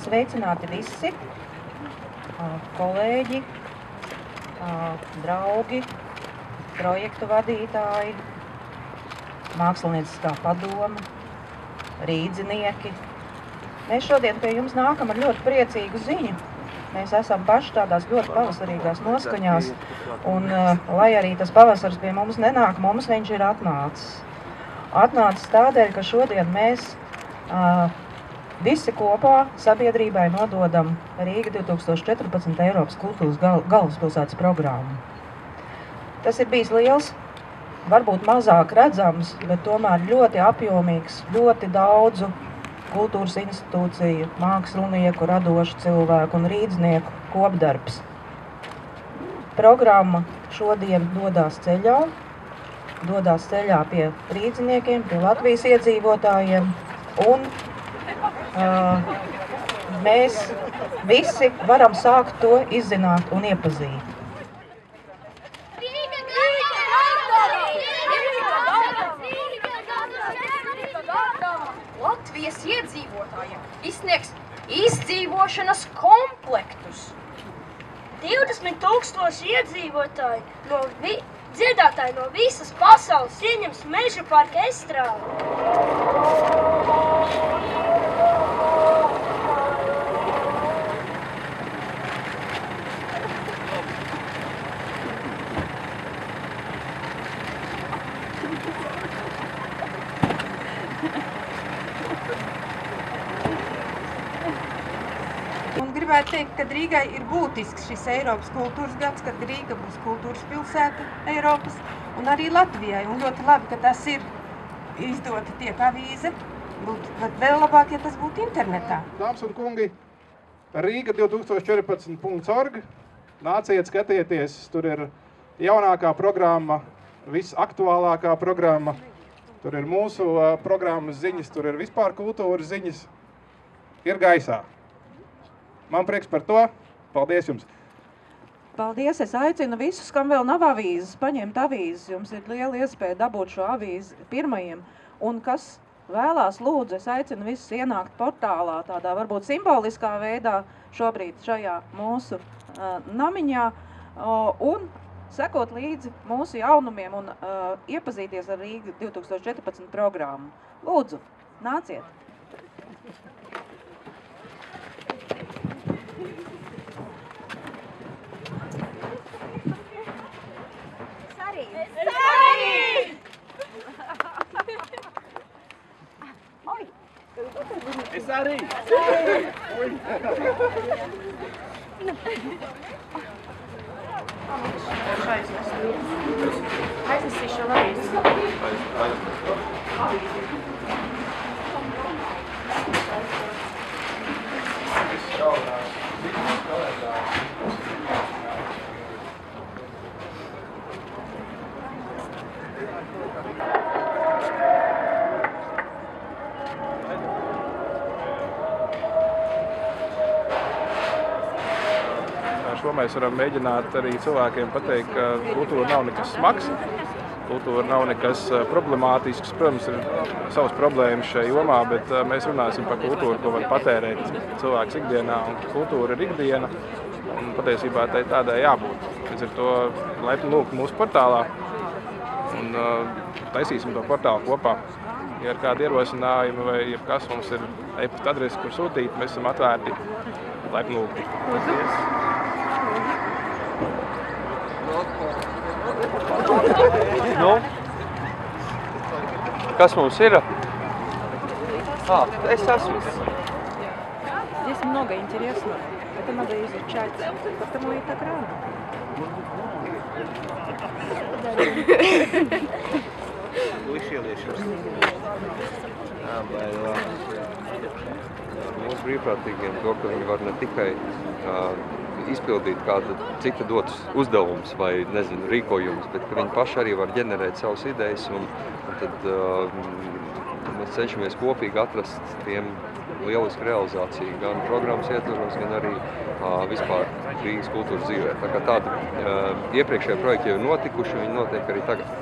Sveicināti visi, kolēģi, draugi, projektu vadītāji, mākslinieciskā padoma, rīdzinieki. Mēs šodien pie jums nākam ar ļoti priecīgu ziņu. Mēs esam paši tādās ļoti pavasarīgās noskaņās, un lai arī tas pavasars pie mums nenāk, mums viņš ir atnācis. Atnācis tādēļ, ka šodien mēs visi kopā sabiedrībai nododam Rīga 2014 Eiropas kultūras galvaspilsētas programmu. Tas ir bijis liels, varbūt mazāk redzams, bet tomēr ļoti apjomīgs, ļoti daudzu kultūras institūciju, mākslinieku, radošu cilvēku un rīdznieku kopdarbs. Programma šodien dodās ceļā pie rīdziniekiem, pie Latvijas iedzīvotājiem, un mēs visi varam sākt to izzināt un iepazīt. Latvijas iedzīvotājiem izsniegs izdzīvošanas komplektus. 20,000 iedzīvotāji dziedātāji no visas pasaules ieņems Meža parka estrādi. Un gribētu teikt, ka Rīgai ir būtisks šis Eiropas kultūras gads, kad Rīga būs kultūras pilsēta Eiropas un arī Latvijai. Un ļoti labi, ka tas ir izdota tiek avīze, būtu vēl labāk, ja tas būtu internetā. Dāmas un kungi, Rīga 2014.org, nāciet skatieties, tur ir jaunākā programma, visaktuālākā programma, tur ir mūsu programmas ziņas, tur ir vispār kultūras ziņas, ir gaisā. Man prieks par to. Paldies jums! Paldies! Es aicinu visus, kam vēl nav avīzes, paņemt avīzes. Jums ir liela iespēja dabūt šo avīzi pirmajiem. Un kas vēlās, lūdzu, es aicinu visus ienākt portālā, tādā varbūt simboliskā veidā šobrīd šajā mūsu namiņā un sekot līdzi mūsu jaunumiem un iepazīties ar Rīga 2014 programmu. Lūdzu, nāciet! Es arī! Aiznesīšu avīzi. Šo mēs varam mēģināt arī cilvēkiem pateikt, ka kultūra nav nekas smags, kultūra nav nekas problemātisks. Protams, ir savas problēmas šajā jomā, bet mēs runāsim par kultūru, ko var patērēt cilvēks ikdienā, un kultūra ir ikdiena, un patiesībā tai tādai jābūt. Līdz ar to laipni lūgt mūsu portālā, un taisīsim to portālu kopā. Ja ir kādi ierosinājumi vai jebkas, mums ir e-pasta adrese, kur sūtīt, mēs esam atvērti, laipni lūgti. Nu, kas mums ir? Es esmu. Здесь много интересного. Это надо изучать, потому и так рано. Mūsu brīvprātīgiem to, ka viņi var ne tikai izpildīt kādu cita dotus uzdevumus vai, nezinu, rīkojumus, bet ka viņi paši arī var ģenerēt savas idejas un tad mēs cenšamies kopīgi atrast tiem lielisku realizāciju gan programmas ietvaros, gan arī vispār Rīgas kultūras dzīvē. Tā kā tādi iepriekšējie projekti jau ir notikuši, viņi notiek arī tagad.